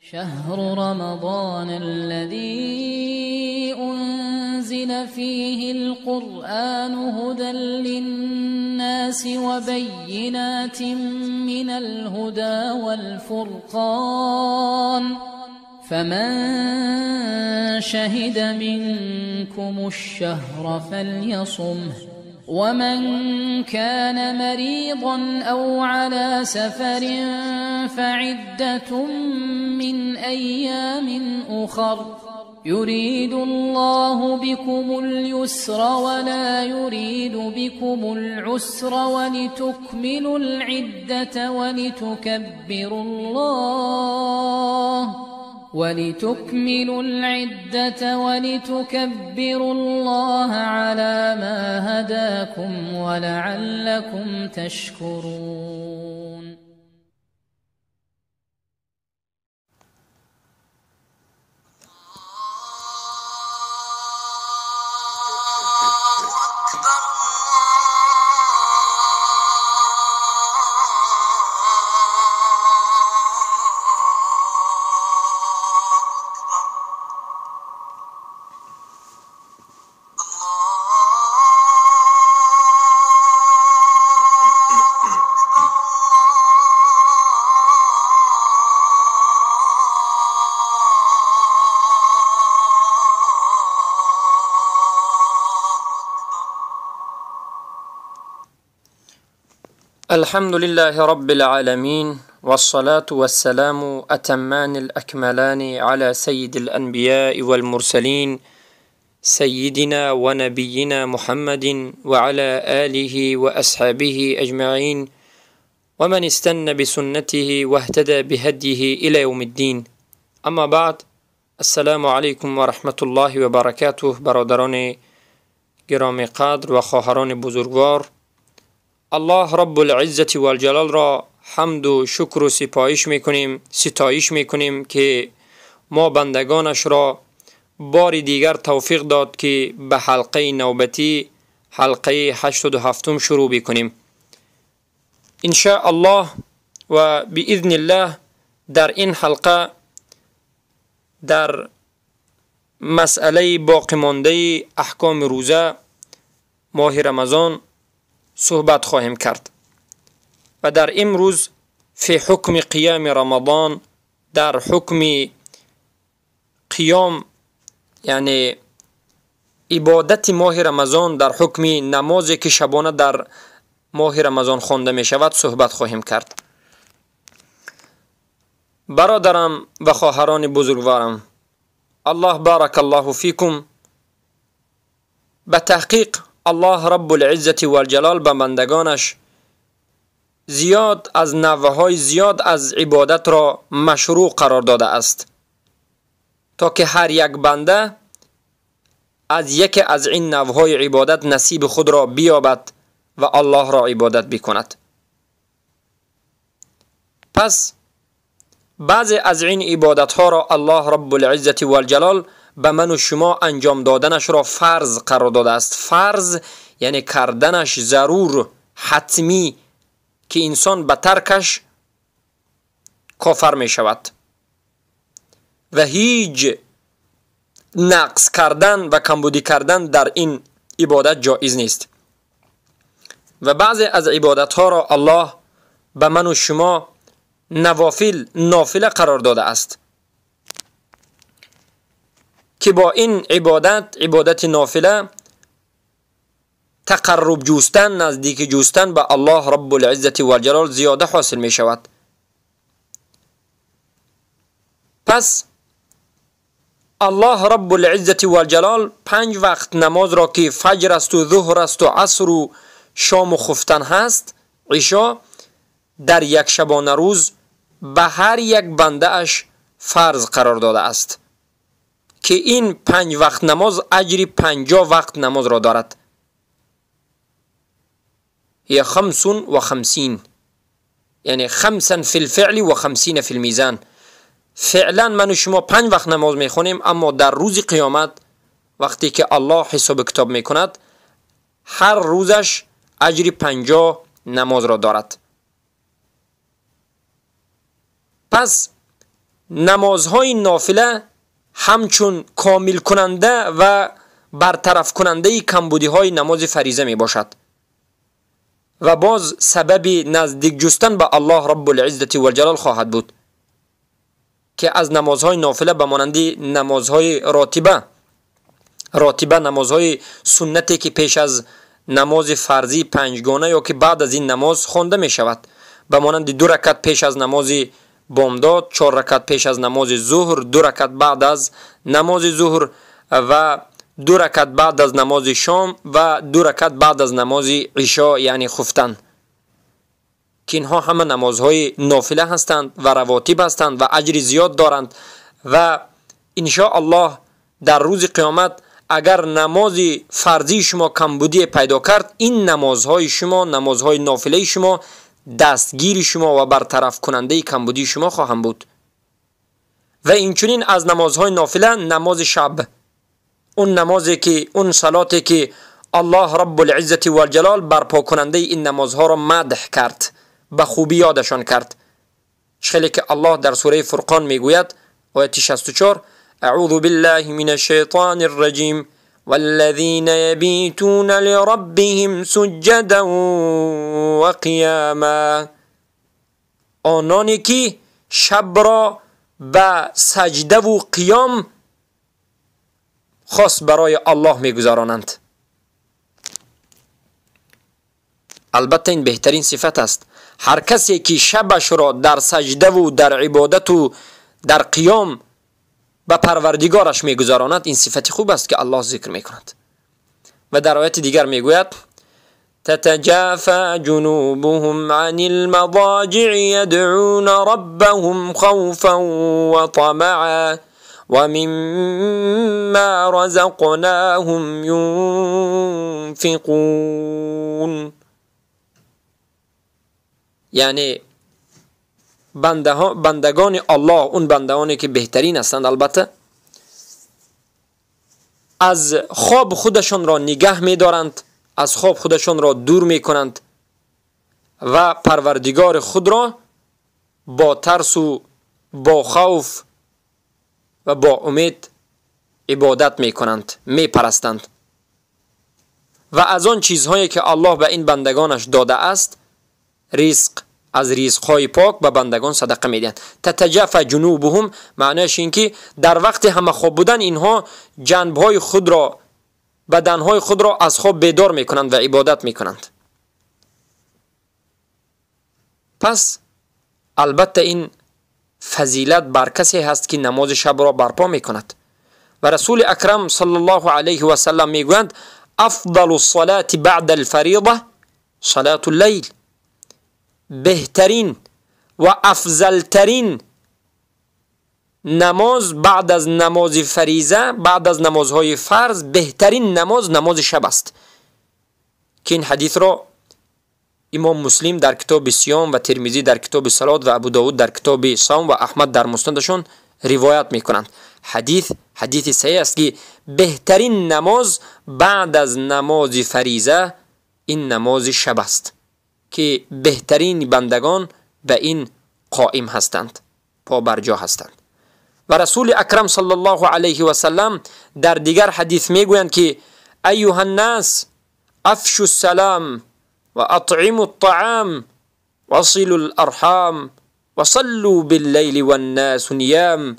شهر رمضان الذي أنزل فيه القرآن هدى للناس وبينات من الهدى والفرقان فمن شهد منكم الشهر فليصمه ومن كان مريضا أو على سفر فعدة من أيام أخر يريد الله بكم اليسر ولا يريد بكم العسر ولتكملوا العدة ولتكبروا الله على ما هداكم ولعلكم تشكرون. الحمد لله رب العالمين والصلاة والسلام أتمان الأكملان على سيد الأنبياء والمرسلين سيدنا ونبينا محمد وعلى آله وأصحابه أجمعين ومن استنى بسنته واهتدى بهديه إلى يوم الدين. اما بعد، السلام عليكم ورحمة الله وبركاته. برادران گرامی قدر و خواهران بزرگوار، الله رب العزت و الجلال را حمد و شکر و ستایش میکنیم که ما بندگانش را بار دیگر توفیق داد که به حلقه نوبتی حلقه 87 شروع بکنیم. ان شاء الله و باذن الله در این حلقه در مسئله باقی مانده احکام روزه ماه رمضان صحبت خواهیم کرد و در امروز فی حکم قیام رمضان، در حکم قیام یعنی عبادت ماه رمضان، در حکم نمازی که شبانه در ماه رمضان خوانده می شود صحبت خواهیم کرد. برادرم و خواهران بزرگوارم، الله بارک الله فیکم، به تحقیق الله رب العزت و الجلال به بندگانش زیاد از نوعهای زیاد از عبادت را مشروع قرار داده است تا که هر یک بنده از یکی از این نوعهای عبادت نصیب خود را بیابد و الله را عبادت بکند. پس بعضی از این عبادت ها را الله رب العزت و الجلال به من و شما انجام دادنش را فرض قرار داده است. فرض یعنی کردنش ضرور، حتمی، که انسان به ترکش کافر می شود و هیچ نقص کردن و کمبودی کردن در این عبادت جایز نیست. و بعضی از عبادت ها را الله به من و شما نافله قرار داده است که با این عبادت نافله تقرب جوستن، نزدیک جوستن به الله رب العزت و الجلال زیاده حاصل می شود. پس الله رب العزت و الجلال 5 وقت نماز را که فجر است و ظهر است و عصر و شام و خفتن هست، عشا، در یک شبانه روز به هر یک بنده اش فرض قرار داده است که این 5 وقت نماز اجر 50 وقت نماز را دارد. هي 55 یعنی 5 فی الفعل و 50 فی المیزان. فعلا من و شما 5 وقت نماز میخونیم، اما در روز قیامت وقتی که الله حساب کتاب میکند هر روزش اجر 50 نماز را دارد. پس نمازهای نافله همچون کامل کننده و برطرف کننده کمبودی های نماز فریضه می باشد و باز سبب نزدیک جستن به الله رب العزت و الجلال خواهد بود که از نمازهای نافله به مانند نمازهای راتبه نمازهای سنتی که پیش از نماز فرضی پنجگانه یا که بعد از این نماز خوانده می شود، به مانند 2 رکعت پیش از نماز بامداد، 4 رکعت پیش از نماز ظهر، 2 رکعت بعد از نماز ظهر و 2 رکعت بعد از نماز شام و 2 رکعت بعد از نماز عشا یعنی خفتن، که اینها همه نمازهای نافله هستند و رواتب هستند و اجر زیاد دارند و ان شاء الله در روز قیامت اگر نماز فرضی شما کمبودی پیدا کرد، این نمازهای شما، نمازهای نافله شما دستگیر شما و برطرف کننده کمبودی شما خواهم بود. و اینچنین از نمازهای نافله نماز شب، اون نمازی که اون صلاتی که الله رب العزت و الجلال برپا کننده این نمازها را مدح کرد، به خوبی یادشان کرد، خیلی که الله در سوره فرقان میگوید آیه 64 اعوذ بالله من الشیطان الرجیم والذین یبیتون لربهم سجدا و قیاما، آنانی که شب را به سجده و قیام خاص برای الله میگذارانند. البته این بهترین صفت است. هر کسی که شبش را در سجده و در عبادت و در قیام به پروردگارش میگذاراند، این صفت خوب است که الله ذکر میکند. و در آیت دیگر میگوید تتجافى جنوبهم عن المضاجع يدعون ربهم خوفا وطمعا ومما رزقناهم ينفقون، یعنی بندگان الله، اون بندگانی که بهترین هستند البته، از خواب خودشان را نگه می دارند، از خواب خودشان را دور می کنند و پروردگار خود را با ترس و با خوف و با امید عبادت می کنند، می پرستند و از آن چیزهایی که الله به این بندگانش داده است رزق، از رزقهای پاک به بندگان صدقه میدن. تتجافى جنوبهم معنیش این که در وقت همه خواب بودن اینها جنبهای خود را، بدنهای خود را از خواب بیدار میکنند و عبادت میکنند. پس البته این فضیلت بر کسی هست که نماز شب را برپا میکند و رسول اکرم صلی الله علیه و سلم میگویند افضل الصلاة بعد الفریضه صلاة اللیل، بهترین و افضلترین نماز بعد از نماز فریضه، بعد از نمازهای فرض، بهترین نماز شب است، که این حدیث را امام مسلم در کتاب صیام و ترمذی در کتاب صلات و ابو داود در کتاب صوم و احمد در مسندشون روایت میکنند. حدیث صحیح است که بهترین نماز بعد از نماز فریضه این نماز شب است که بهترین بندگان به این قائم هستند، پابرجا هستند. و رسول اکرم صلی الله علیه و سلم در دیگر حدیث میگویند که ایها الناس افشوا السلام و اطعموا الطعام وصلوا الارحام وصلوا باللیل والناس نیام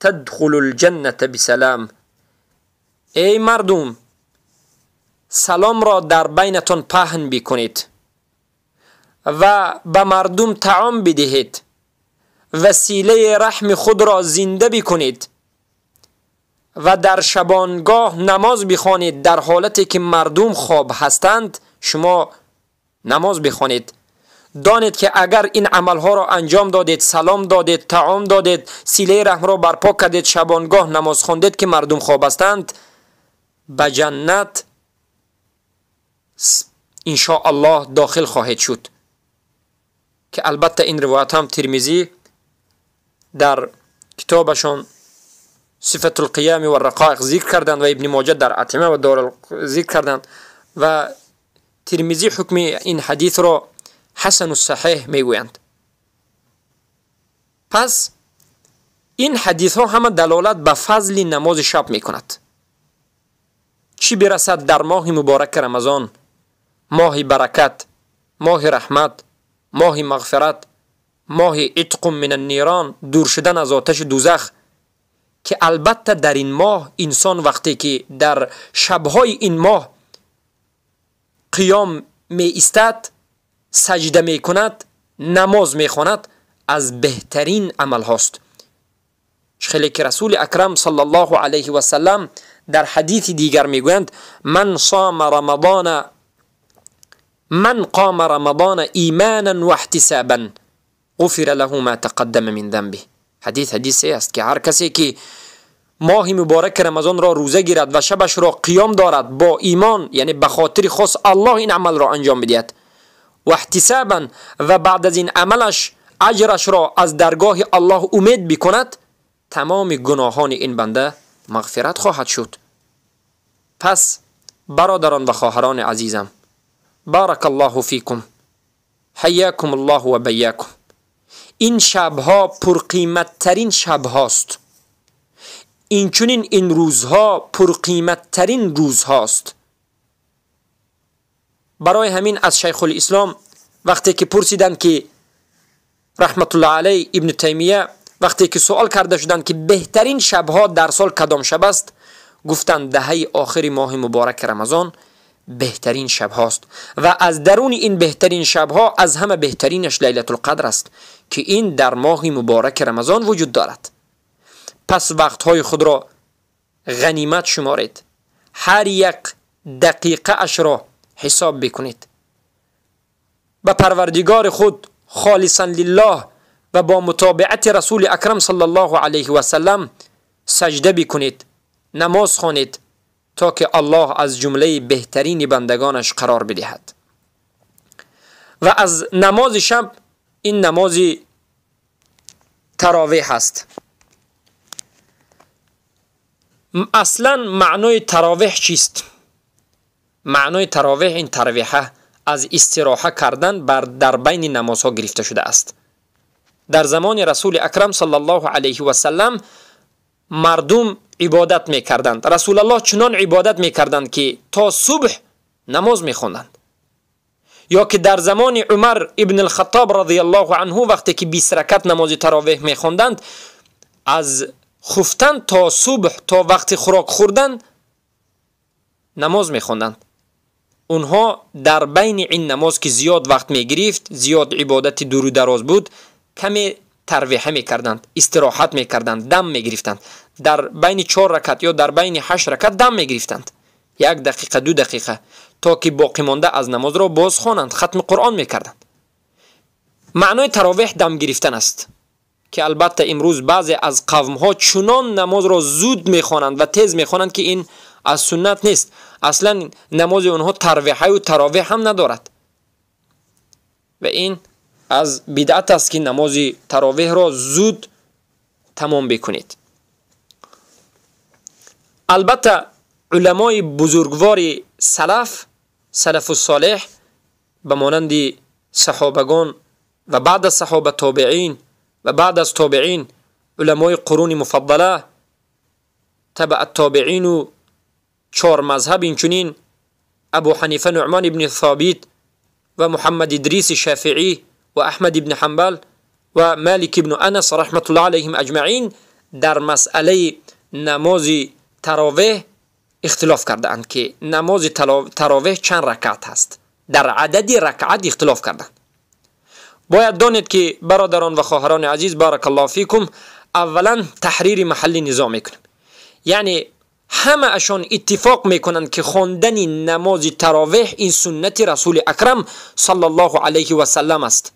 تدخلوا الجنة بسلام. ای مردم، سلام را در بینتان پهن بکنید و به مردم طعام بدهید، وسیله رحم خود را زنده بکنید و در شبانگاه نماز بخوانید. در حالتی که مردم خواب هستند شما نماز بخوانید. دانید که اگر این عملها را انجام دادید، سلام دادید، طعام دادید، سیله رحم را برپا کردید، شبانگاه نماز خواندید که مردم خواب هستند، به جنت ان شاء الله داخل خواهید شد. که البته این روایت هم ترمذی در کتابشون صفت القیام و الرقائق ذکر کردند و ابن ماجه در اطعمه و دار ذکر کردند و ترمذی حکم این حدیث را حسن و صحیح میگویند. پس این حدیث ها همه دلالت به فضل نماز شب می کند. چی برسد در ماه مبارک رمضان، ماه برکت، ماه رحمت، ماه مغفرت، ماه عتق من النیران، دور شدن از آتش دوزخ، که البته در این ماه انسان وقتی که در شبهای این ماه قیام می ایستد، سجده می کند، نماز می خواند، از بهترین عمل هاست. خیلی که رسول اکرم صلی الله علیه و سلم در حدیث دیگر می گویند من قام رمضان ایمانا و احتسابا غفر له ما تقدم من ذنبه. حدیثی است که هر کسی که ماه مبارک رمضان را روزه گیرد و شبش را قیام دارد با ایمان، یعنی به خاطر خاص الله این عمل را انجام بدهد و احتسابا، و بعد از این عملش اجرش را از درگاه الله امید بکند، تمام گناهان این بنده مغفرت خواهد شد. پس برادران و خواهران عزیزم، بارک الله فیکم، حیاکم الله و بیاکم. این شبها پرقیمت ترین شب هاست. اینچنین این روزها پرقیمت ترین روز هاست. برای همین از شیخ الاسلام وقتی که پرسیدند که رحمت الله علیه ابن تیمیه، وقتی که سوال کرده شدند که بهترین شبها در سال کدام شب است، گفتند دهه آخر ماه مبارک رمضان بهترین شب هاست و از درون این بهترین شبها از همه بهترینش لیلة القدر است که این در ماه مبارک رمضان وجود دارد. پس وقتهای خود را غنیمت شمارید، هر یک دقیقه اش را حساب بکنید، به پروردگار خود خالصا لله و با متابعت رسول اکرم صلی الله علیه و سلم سجده بکنید، نماز خوانید تا که الله از جمله بهترین بندگانش قرار بدهد. و از نماز شب این نماز تراویح است. اصلا معنای تراویح چیست؟ معنای تراویح این تراویحه از استراحه کردن در بین نمازها گرفته شده است. در زمان رسول اکرم صلی الله علیه و سلم مردم عبادت میکردند. رسول الله چنان عبادت میکردند که تا صبح نماز میخوندند. یا که در زمان عمر ابن الخطاب رضی الله عنه وقتی که 20 رکعت نماز تراویح میخوندند، از خفتن تا صبح تا وقت خوراک خوردن نماز میخوندند. اونها در بین این نماز که زیاد وقت میگرفت، زیاد عبادت دور و دراز بود، کمی ترویحه میکردند، استراحت میکردند، دم میگرفتند. در بین 4 رکعت یا در بین 8 رکعت دم میگرفتند، 1 دقیقه 2 دقیقه، تا که باقی مانده از نماز را باز خوانند، ختم قرآن میکردند. معنای تراویح دم گرفتن است که البته امروز بعضی از قوم ها چنان نماز را زود میخوانند و تیز میخوانند که این از سنت نیست. اصلا نماز اونها ترویحه و تراویح هم ندارد و این از بدعت است که نماز تراویح را زود تمام بکنید. البته علمای بزرگوار سلف الصالح به مانند صحابگان و بعد از صحابه تابعین و بعد از تابعین علمای قرون مفضله، تبع التابعین و 4 مذهب، اینچنین ابو حنیفه نعمان ابن ثابت و محمد ادریس شافعی و احمد ابن حنبل و مالک ابن انس رحمت الله علیهم اجمعین در مسئله نماز تراویح اختلاف کردند که نماز تراویح چند رکعت هست. در عدد رکعت اختلاف کردند. باید دانید که برادران و خواهران عزیز بارک الله فیکم، اولا تحریر محل نزاع میکنیم. یعنی همه اشان اتفاق میکنند که خواندن نماز تراویح این سنت رسول اکرم صلی الله علیه و سلم است.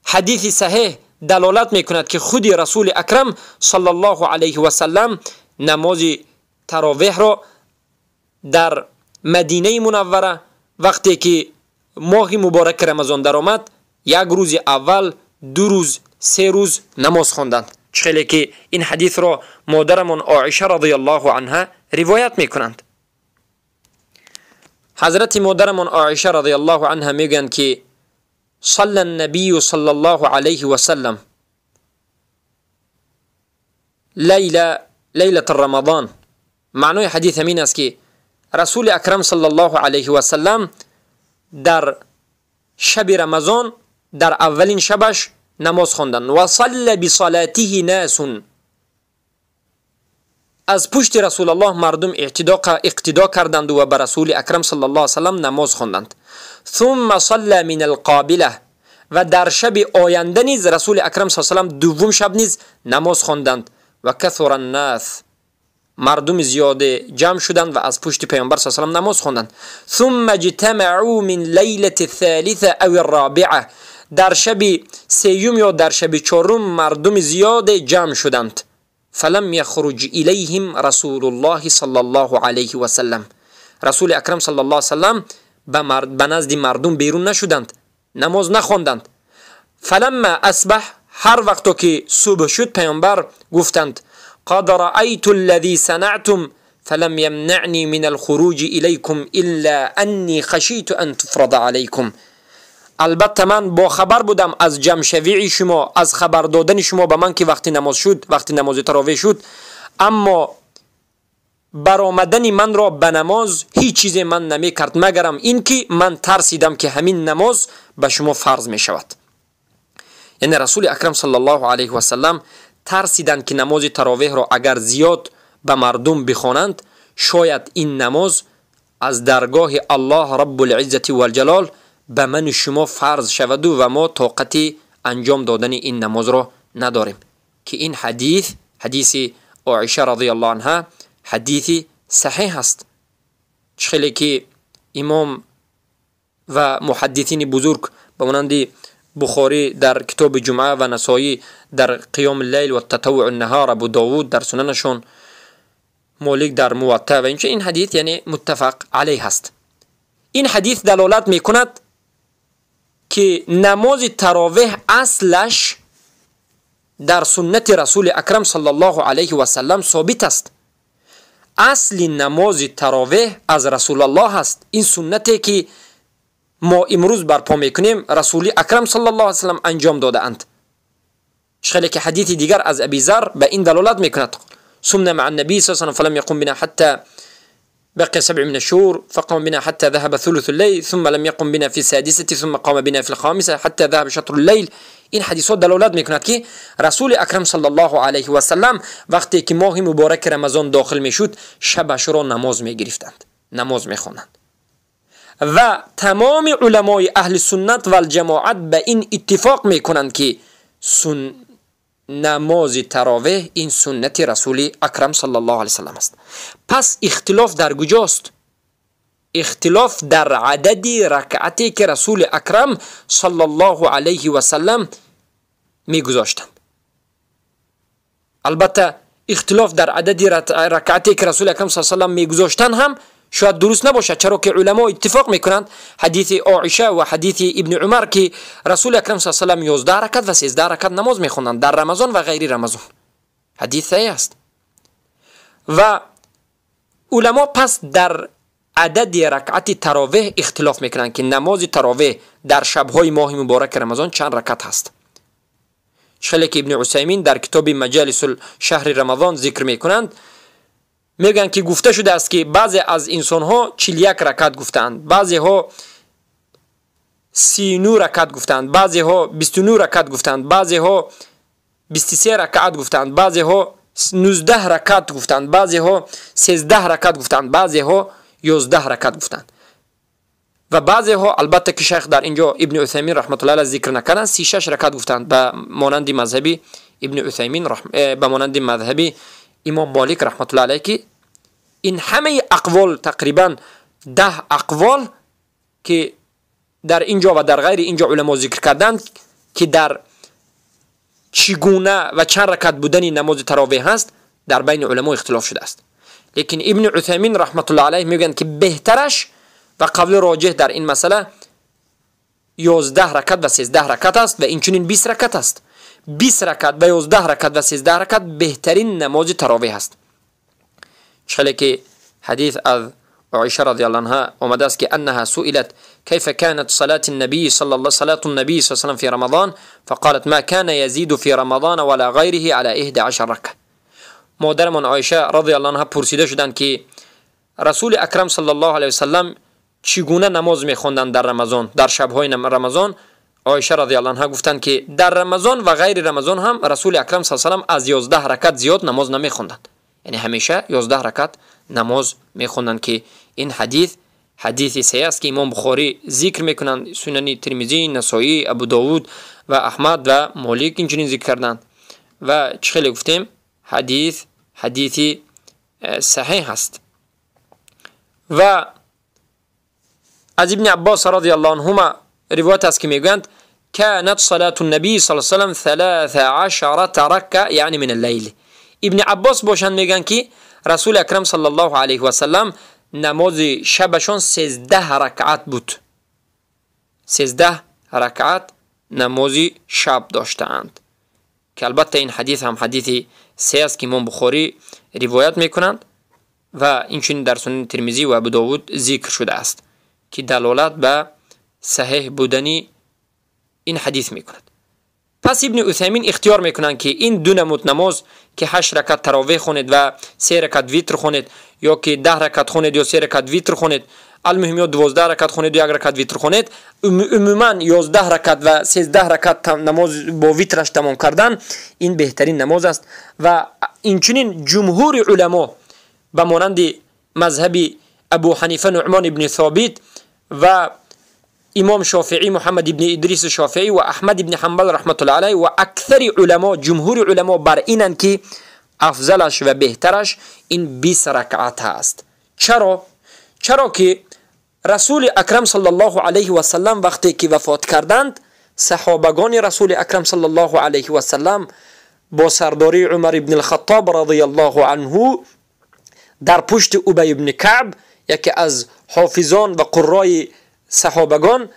حدیث صحیح دلالت میکند که خود رسول اکرم صلی الله علیه و سلم نماز تراویح را در مدینه منوره وقتی که ماه مبارک رمضان در آمد، 1 روز اول، 2 روز، 3 روز نماز خواندند. چخیلی که این حدیث را مادرمون عایشه رضی الله عنها روایت میکنند. حضرت مادرمون عایشه رضی الله عنها میگن که صلی النبی صلی الله علیه و سلم لیلة رمضان. معنای حدیث همین است که رسول اکرم صلی الله علیه و سلم در شب رمضان در اولین شبش نماز خواندند. و صلی بصلاته ناس، از پشت رسول الله مردم اقتدا کردند و به رسول اکرم صلی الله علیه و سلم نماز خواندند. ثم صلی من القابله، و در شب آینده نیز رسول اکرم صلی الله علیه و سلم دوم شب نیز نماز خواندند. و کثر الناس، مردم زیاده جمع شدند و از پشت پیامبر صلی الله علیه و سلم نماز خواندند. ثم اجتمعوا من لیلة الثالثه او الرابعه، در شب سیوم یا در شب چهارم مردم زیاده جمع شدند. فلم یخرج الیهم رسول الله صلی الله علیه و سلم، رسول اکرم صلی الله علیه و سلم به نزد مردم بیرون نشدند، نماز نخواندند. فلما اصبح، هر وقت که صبح شد پیامبر گفتند قد رأیت الذی صنعتم فلم یمنعنی من الخروج الیکم الا انی خشیت ان تفرض علیکم. البته من با خبر بودم از جمع شویع شما، از خبر دادن شما به من که وقتی نماز شد، وقتی نماز تراویح شد، اما برآمدن من را به نماز هیچ چیز من نمی کرد مگرم این که من ترسیدم که همین نماز به شما فرض می شود. یعنی رسول اکرم صلی الله علیه و سلم ترسیدند که نماز تراویح را اگر زیاد به مردم بخوانند شاید این نماز از درگاه الله رب العزت و الجلال به من شما فرض شود و ما طاقت انجام دادن این نماز را نداریم. که این حدیث عایشه رضی الله عنها حدیث صحیح است. خیلی که امام و محدثین بزرگ به مانند بخاری در کتاب جمعه و نسائی در قیام اللیل و تطوع النهار، ابو داود در سننشون، مالک در موطا و این حدیث یعنی متفق علیه است. این حدیث دلالت میکند که نماز تراویح اصلش در سنت رسول اکرم صلی الله علیه و سلم ثابت است. اصل نماز تراویح از رسول الله است. این سنتی که ما امروز برپا میکنیم رسول اکرم صلی الله علیه و سلم انجام داده اند. خیلی که حدیث دیگر از ابی ذر به این دلالت میکند صمنا مع النبی صلی الله علیه و سلم فلم يقم بنا حتى بقي 7 من الشهور فقام بنا حتى ذهب ثلث الليل ثم لم يقم بنا في السادسة ثم قام بنا في الخامسة حتى ذهب شطر الليل. این حدیثات دلالت میکند که رسول اکرم صلی الله علیه و سلم وقتی که ماه مبارک رمضان داخل میشد شبش را نماز میگرفتند، نماز میخوانند. و تمام علمای اهل سنت و الجماعت به این اتفاق میکنند که نماز تراویح این سنت رسول اکرم صلی الله علیه و سلم است. پس اختلاف در کجاست؟ اختلاف در عدد رکعتی که رسول اکرم صلی الله علیه و سلم میگذاشتند. البته اختلاف در عدد رکعتی که رسول اکرم صلی الله علیه و سلم میگذاشتند هم شاید درست نباشد، چرا که علما اتفاق میکنند حدیث عایشه و حدیث ابن عمر که رسول اکرم صلی الله علیه و سلم 11 رکعت و 13 رکعت نماز میخوانند در رمضان و غیر رمضان. حدیث صحیح است. و علما پس در عدد رکعت تراویح اختلاف میکنند که نماز تراویح در شبهای ماه مبارک رمضان چند رکعت هست. خیلی که ابن عثیمین در کتاب مجالس شهر رمضان ذکر میکنند، میگن که گفته شده است که بعضی از انسان ها 41 رکعت گفتند، بعضی ها 39 رکعت گفتند، بعضی ها 29 رکعت گفتند، بعضی ها 23 رکعت گفتند، بعضی ها 19 رکعت گفتند، بعضی ها 13 رکعت گفتند، بعضی ها 11 رکعت گفتند. و بعضی ها البته که شیخ در اینجا ابن عثیمین رحمت الله علیه ذکر نکردند 36 رکعت گفتند به مانند مذهبی ابن عثیمین به مانند مذهبی امام مالک رحمت الله علیه که این همه اقوال تقریبا 10 اقوال که در اینجا و در غیر اینجا علما ذکر کردند که در چگونه و چند رکعت بودن نماز تراویح هست در بین علما اختلاف شده است. لیکن ابن عثیمین رحمت الله علیه میگن که بهترش و قول راجح در این مسئله 11 رکعت و 13 رکعت است و اینچنین 20 رکعت است. 20 رکعت و 11 رکعت و 13 رکعت بهترین نماز تراویح است. چخلی که حدیث از عایشه رضی الله عنها آمده است که انها سئلت كيف كانت صلاة النبي صلى الله عليه وسلم في رمضان فقالت ما كان يزيد في رمضان ولا غيره على 11 ركعة. مادرمان عایشه رضی الله عنها پرسیده شدند که رسول اکرم صلی الله علیه و سلم چگونه نماز می‌خواندند در رمضان، در شب‌های رمضان؟ عایشه رضی الله عنها گفتند که در رمضان و غیر رمضان هم رسول اکرم صلی الله علیه و سلم از 11 رکعت زیاد نماز نمی‌خواندند. یعنی همیشه 11 رکعت نماز می‌خواندند که این حدیث صحیح است که امام بخاری ذکر میکنند، سنن ترمذی، نسائی، ابو داود و احمد و مالک اینجوری ذکر کردند و چه خیلی گفتیم حدیث صحیح است. و از ابن عباس رضی الله عنهما روایت است که میگویند كانت صلاة النبی صلی الله علیه و سلم 13 رکعه یعنی من اللیل. ابن عباس باشند میگن که رسول اکرم صلی الله علیه و سلم نماز شبشان 13 رکعت بود. 13 رکعت نماز شب داشتند که البته این حدیث هم حدیث صحیح است که امام بخاری روایت میکنند و اینچنین در سنن ترمذی و ابو داود ذکر شده است که دلالت به صحیح بودنی این حدیث میکند. پس ابن عثیمین اختیار میکنند که این دو نمود نماز که 8 رکعت تراویح خونید و 3 رکعت ویتر خونید، یا که 10 رکعت خونید یا 3 رکعت ویتر خونید، المهم یا 12 رکعت خونید یا 1 رکعت ویتر خونید، عموما 11 رکعت و 13 رکعت نماز با ویترش تمام کردن این بهترین نماز است. و اینچنین جمهور علما به مانند مذهب ابو حنیفه نعمان ابن ثابت و امام شافعی محمد ابن ادریس شافعی و احمد ابن حنبل رحمت الله علیه و اکثر علما، جمهور علما بر اینند که افضلش و بهترش این 20 رکعت است. چرا که رسول اکرم صلی الله علیه و سلم وقتی که وفات کردند، صحابگان رسول اکرم صلی الله علیه و سلم با سرداری عمر ابن الخطاب رضی الله عنه در پشت ابی ابن کعب، یکی از حافظان و قرای صحابگان،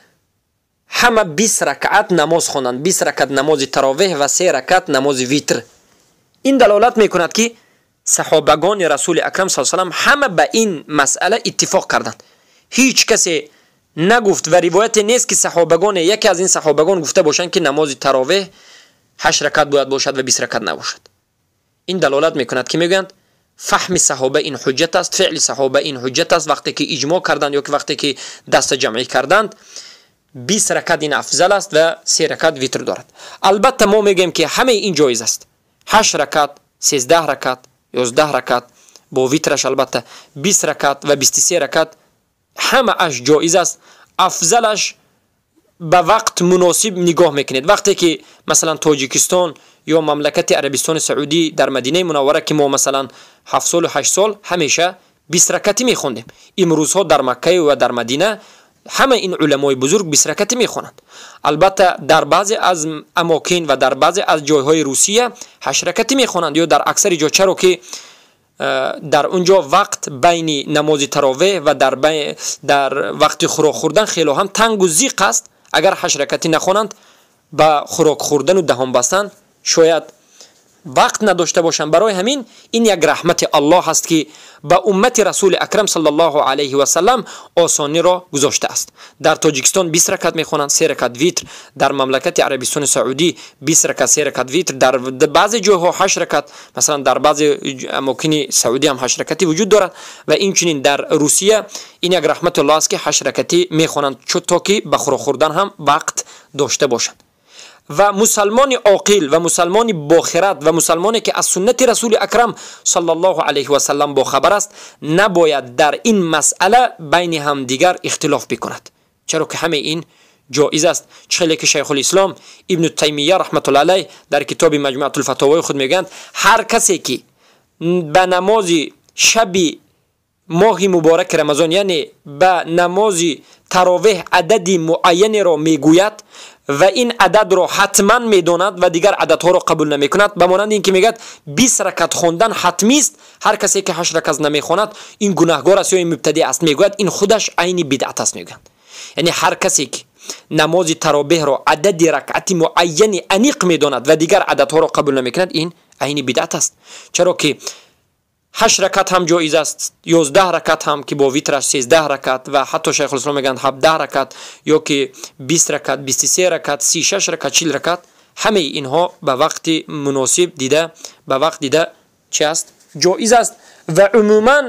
همه 20 رکعت نماز خوانند، 20 رکعت نماز تراویح و 3 رکعت نماز ویتر. این دلالت میکند که صحابگان رسول اکرم صلی الله علیه و سلم همه به این مسئله اتفاق کردند. هیچ کسی نگفت و روایت نیست که صحابگان، یکی از این صحابگان گفته باشند که نماز تراویح 8 رکعت باید باشد و 20 رکعت نباشد. این دلالت میکند که میگویند فهم صحابه این حجت است، فعل صحابه این حجت است. وقتی که اجماع کردند یا که وقتی که دست جمعی کردند 20 رکعت این افضل است و 3 رکعت ویتر دارد. البته ما میگیم که همه این جایز است، 8 رکعت، 13 رکعت، 11 رکعت با ویترش، البته 20 رکعت و 23 رکعت همه اش جایز است. افضلش به وقت مناسب نگاه میکنید. وقتی که مثلا تاجیکستان یا مملکت عربستان سعودی در مدینه منوره که ما مثلا 7 سال و 8 سال همیشه 20 رکعتی میخوندیم، امروزها در مکه و در مدینه همه این علمای بزرگ 20 رکعتی میخونند. البته در بعضی از اماکن و در بعضی از جایهای روسیه 8 رکعتی میخونند یا در اکثر جا، چرا که در اونجا وقت بین نماز تراویح و در وقت خوراک خوردن خیلی هم تنگ و ضیق است. اگر 8 رکعتی نخونند با خوراک خوردن و دهان بستن شاید وقت نداشته باشند. برای همین این یک رحمت الله هست که به امت رسول اکرم صلی الله علیه و سلم آسانی را گذاشته است. در تاجیکستان 20 رکعت میخوانند، 3 رکعت ویتر. در مملکت عربستان سعودی 20 رکعت، 3 رکعت ویتر. در بعضی جاها 8 رکعت، مثلا در بعضی اماکن سعودی هم 8 رکعتی وجود دارد. و اینچنین در روسیه این یک رحمت الله است که 8 رکعتی میخوانند تا که به خوراک خوردن هم وقت داشته باشند. و مسلمان عاقل و مسلمان با خرد و مسلمانی که از سنت رسول اکرم صلی الله علیه و سلم با خبر است نباید در این مسئله بین هم دیگر اختلاف بکند، چرا که همه این جایز است. چخیلی که شیخ الاسلام ابن تیمیه رحمت الله علیه در کتاب مجموعه الفتاوی خود میگند هر کسی که به نماز شب ماه مبارک رمضان یعنی به نماز تراویح عدد معین را میگوید و این عدد را حتما میداند و دیگر عددها را قبول نمیکند، به مانند اینکه میگد 20 رکعت خواندن حتمی است، هر کسی که 8 رکعت نمیخواند این گناهگار است یا این مبتدی است، میگوید این خودش عین بدعت است. میگند یعنی هر کسی که نماز تراویح را عدد رکعت معین انیق میداند و دیگر عددها را قبول نمیکند این عین بدعت است، چرا که 8 رکعت هم جایز است، 11 رکعت هم که با ویترش 13 رکعت و حتی شیخ الاسلام میگن 17 رکعت یا که 20 رکعت، 23 رکعت، 36 رکعت، 40 رکعت، همه اینها به وقت مناسب دیده، به وقت دیده چه است؟ جایز است. و عموما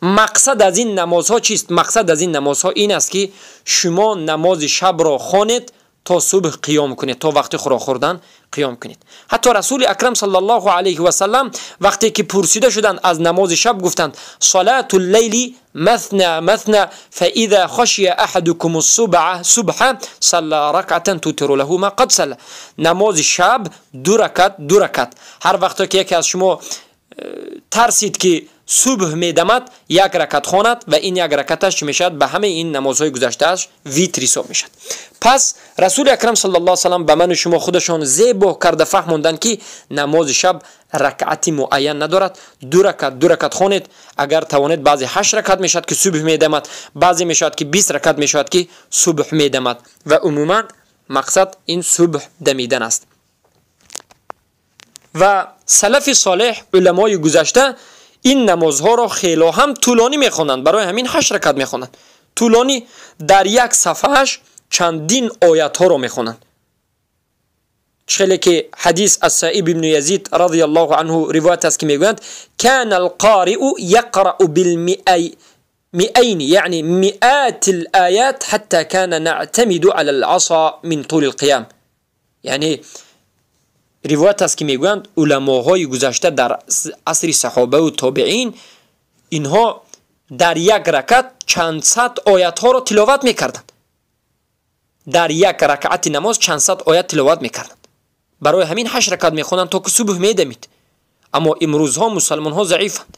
مقصد از این نمازها چیست؟ مقصد از این نمازها این است که شما نماز شب را خوانید تا صبح قیام کنید، تا وقت خوردن قیام کنید. حتی رسول اکرم صلی الله علیه و سلم وقتی که پرسیده شدند از نماز شب گفتند صلات اللیل مثنى مثنى فاذا خشی احدکم الصبح صلى رکعه توتر له ما قد صلى. نماز شب دو رکعت. هر وقت که یکی از شما ترسید که صبح میدمد یک رکعت خواند و این یک رکعتش میشد به همه این نمازهای گذشتهش ویتر حساب میشد. پس رسول اکرم صلی الله علیه و سلم به من و شما خودشان زیبا کرده فهموندن که نماز شب رکعتی معین ندارد. دو رکعت خوانید. اگر توانید بعضی 8 رکعت میشد که صبح میدمد، بعضی میشد که 20 رکعت میشد که صبح میدمد و عموما مقصد این صبح دمیدن است. و سلف صالح علمای گذشته این نمازها را خیلی هم طولانی میخوانند، برای همین 8 رکعت میخوانند. طولانی در یک صفحهش چندین آیات ها را میخوانند. چخیلی که حدیث از سعید بن یزید رضی الله عنه روایت است که میگویند کان القارئ یقرأ بالمئین یعنی مئات الآیات حتی کان نعتمد على العصا من طول القیام. یعنی روایت است که میگویند علماهای گذشته در عصر صحابه و تابعین اینها در یک رکعت چند صد آیات ها را تلاوت میکردند. در یک رکعت نماز چند صد آیات تلاوت میکردند. برای همین 8 رکعت میخوانند تا که صبح میدمید. اما امروزها مسلمان ها ضعیفند،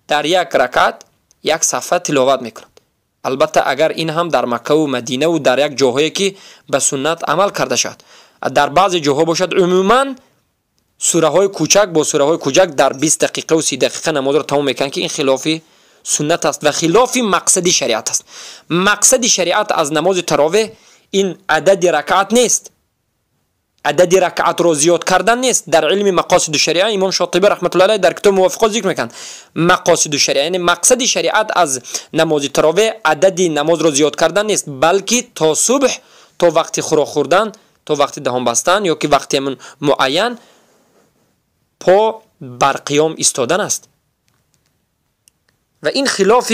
در یک رکعت یک صفحه تلاوت میکنند. البته اگر این هم در مکه و مدینه و در یک جاهایی که به سنت عمل کرده شد. در بعضی جاها باشد عموما سوره های کوچک با سوره های کوچک در 20 دقیقه و 30 دقیقه نماز را تمام میکنند که این خلاف سنت است و خلاف مقصد شریعت است. مقصد شریعت از نماز تراویح این عدد رکعت نیست، عدد رکعت را زیاد کردن نیست. در علم مقاصد شریعه امام شاطبی رحمت الله علیه در کتاب موافقات ذکر میکنند مقاصد شریعه یعنی مقصد شریعت از نماز تراویح عدد نماز را زیاد کردن نیست، بلکه تا صبح، تا وقت خوردن، تا وقت دهان بستن یا که وقتی من معین پا بر قیام ایستادن است. و این خلاف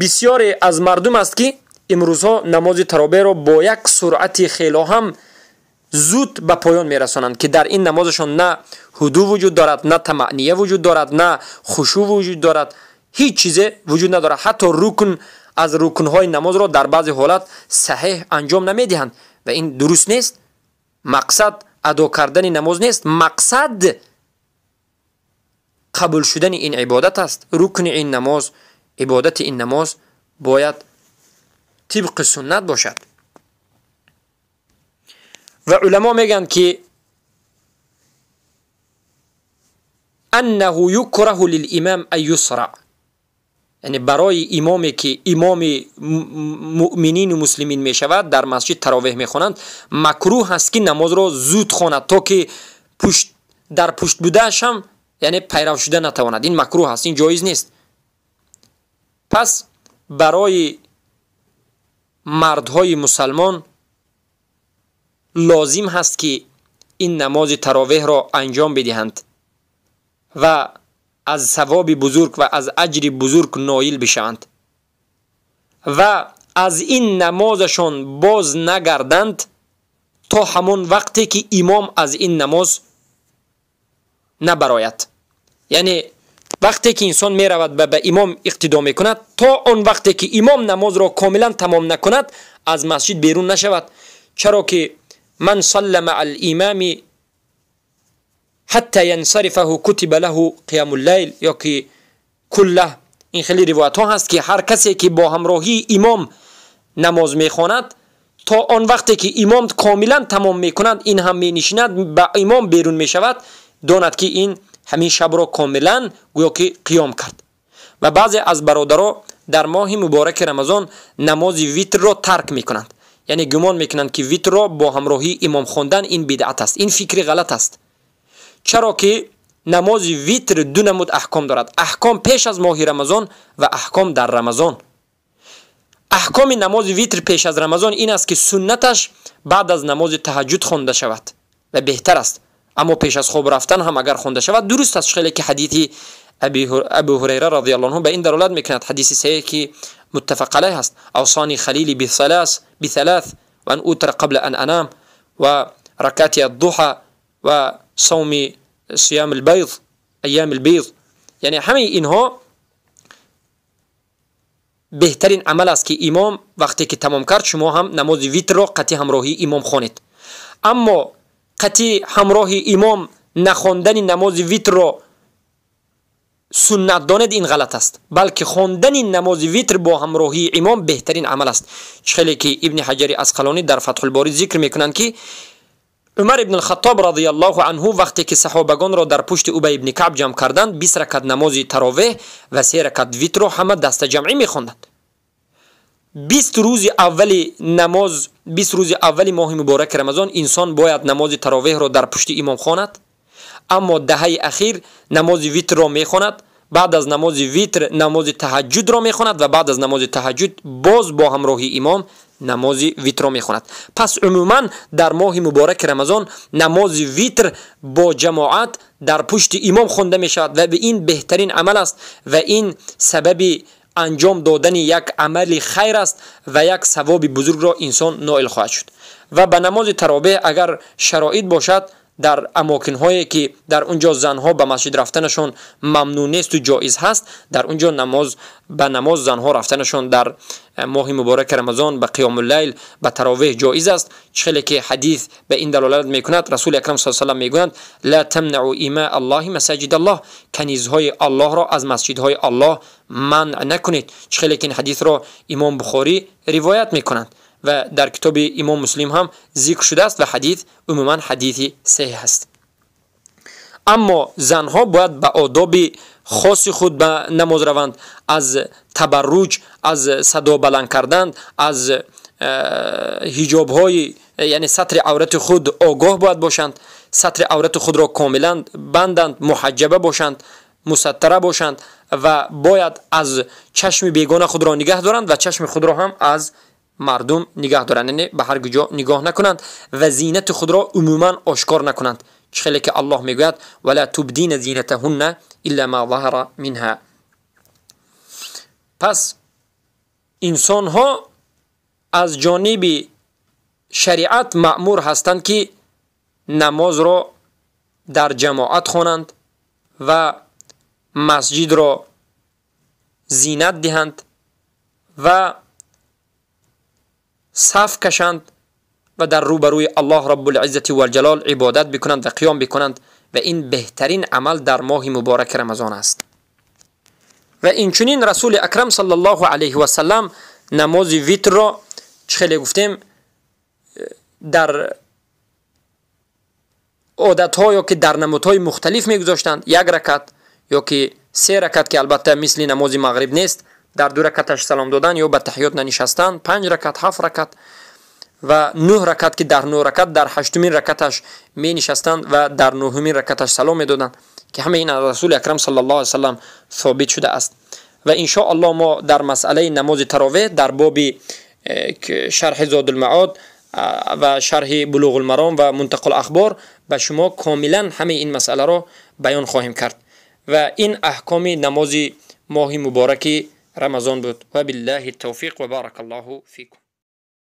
بسیاری از مردم است که امروزها نماز تراویح را با یک سرعت خیلی هم زود به پایان میرسانند که در این نمازشان نه هدوء وجود دارد، نه طمأنینه وجود دارد، نه خشوع وجود دارد، هیچ چیز وجود ندارد. حتی رکن از رکنهای نماز را در بعض حالات صحیح انجام نمیدهند و این درست نیست. مقصد ادا کردن نماز نیست، مقصد قبول شدن این عبادت است. رکن این نماز، عبادت این نماز باید طبق سنت باشد. و علما میگن که انه یکره للامام ان یسرع، یعنی برای امامی که امام مؤمنین و مسلمین می شود در مسجد تراویح می خوانند مکروه است که نماز را زود خواند تا که در پشت بودهش هم یعنی پیرو شده نتواند. این مکروه است، این جایز نیست. پس برای مردهای مسلمان لازم هست که این نماز تراویح را انجام بدهند و از ثواب بزرگ و از اجر بزرگ نایل بشوند و از این نمازشان باز نگردند تا همون وقتی که امام از این نماز نبراید. یعنی وقتی که انسان می رود به امام اقتدا می کند تا اون وقتی که امام نماز را کاملا تمام نکند از مسجد بیرون نشود. چرا که من صلى مع الامام حتی ینصرفه کتب له قیام اللیل یا که کله، این خیلی روایت ها هست که هر کسی که با همراهی امام نماز میخواند تا آن وقتی که امام کاملا تمام میکند این هم مینشیند با امام بیرون میشود، داند که این همین شب را کاملا گویا که قیام کرد. و بعضی از برادرها در ماه مبارک رمضان نماز ویتر را ترک میکنند، یعنی گمان میکنند که ویتر را با همراهی امام خواندن این بدعت است. این فکر غلط است، چرا که نماز ویتر دو نمود احکام دارد، احکام پیش از ماه رمضان و احکام در رمضان. احکام نماز ویتر پیش از رمضان این است که سنتش بعد از نماز تهجد خوانده شود و بهتر است. اما پیش از خواب رفتن هم اگر خونده شود درست است. خیلی که حدیث ابو هریره رضی الله عنه به این دلالت میکند، حدیث صحیح که متفق علیه است. اوصانی خلیلی بثلاث و ان اوتر قبل ان انام و رکعت الضحى و صوم صيام البيض ایام البيض. یعنی همه اینها بهترین عمل است که امام وقتی که تمام کرد شما هم نماز ویتر را قطعی همراهی امام خوانید. اما قطعی همراهی امام نخواندن نماز ویتر را سنت دانید این غلط است، بلکه خواندن نماز ویتر با همراهی امام بهترین عمل است. خیلی که ابن حجر عسقلانی در فتح الباری ذکر میکنند که عمر ابن الخطاب رضی الله عنه وقتی که صحابگان را در پشت ابی ابن کعب جمع کردند 20 رکعت نماز تراویح و 3 رکعت ویتر را همه دست جمعی میخواندند. 20 روز اول ماه مبارک رمضان انسان باید نماز تراویح را در پشت امام خواند، اما دهه اخیر نماز ویتر را میخواند، بعد از نماز ویتر نماز تهجد را میخواند و بعد از نماز تهجد باز با همراهی امام نماز ویتر را میخواند. پس عموما در ماه مبارک رمضان نماز ویتر با جماعت در پشت امام خوانده میشود و به این بهترین عمل است و این سبب انجام دادن یک عمل خیر است و یک ثواب بزرگ را انسان نائل خواهد شد. و به نماز تراویح اگر شرایط باشد در اماکن هایی که در اونجا زنها به مسجد رفتنشون ممنوع نیست و جایز هست، در اونجا نماز زنها رفتنشون در ماه مبارک رمضان به قیام اللیل به تراویح جایز است. خیلی که حدیث به این دلالت میکند. رسول اکرم صلی الله علیه و آله میگویند لا تمنعوا ایماء الله مساجد الله، کنیزهای الله را از مسجدهای الله منع نکنید. خیلی که این حدیث را امام بخاری روایت میکنند و در کتاب امام مسلم هم ذکر شده است و حدیث عموما حدیث صحیح است. اما زنها باید به آداب خاص خود به نماز روند، از تبرج، از صدا بلند کردن، از حجاب های یعنی ستر عورت خود آگاه باید باشند، ستر عورت خود را کاملا بندند، محجبه باشند، مستره باشند و باید از چشم بیگانه خود را نگه دارند و چشم خود را هم از مردم نگاه دارند، یعنی به هر جا نگاه نکنند و زینت خود را عموما آشکار نکنند. خیلی که الله میگوید ولا تبدین زینتهن الا ما ظهر منها. پس انسان ها از جانب شریعت مأمور هستند که نماز را در جماعت خوانند و مسجد را زینت دهند و صف کشند و در روبروی الله رب العزت و الجلال عبادت بکنند و قیام بکنند و این بهترین عمل در ماه مبارک رمضان است. و اینچنین رسول اکرم صلی الله علیه و سلم نماز ویتر را خیلی گفتیم در عادت‌ها یا که در نمودهای مختلف میگذاشتند، 1 رکعت یا که 3 رکعت که البته مثل نماز مغرب نیست، در 2 رکعتش سلام دادن یا به تحیات ننشستن، 5 رکعت، 7 رکعت و 9 رکعت که در 9 رکعت در 8مین رکعتش می نشستند و در 9مین رکعتش سلام می دادند که همه این از رسول اکرم صلی الله علیه و سلم ثابت شده است. و ان شاء الله ما در مسئله نماز تراویح در باب شرح زاد المعاد و شرح بلوغ المرام و منتقى الاخبار به شما کاملا همه این مسئله را بیان خواهیم کرد و این احکام نماز ماه مبارک رمضان بود. و بالله التوفیق و بارک الله فیکم.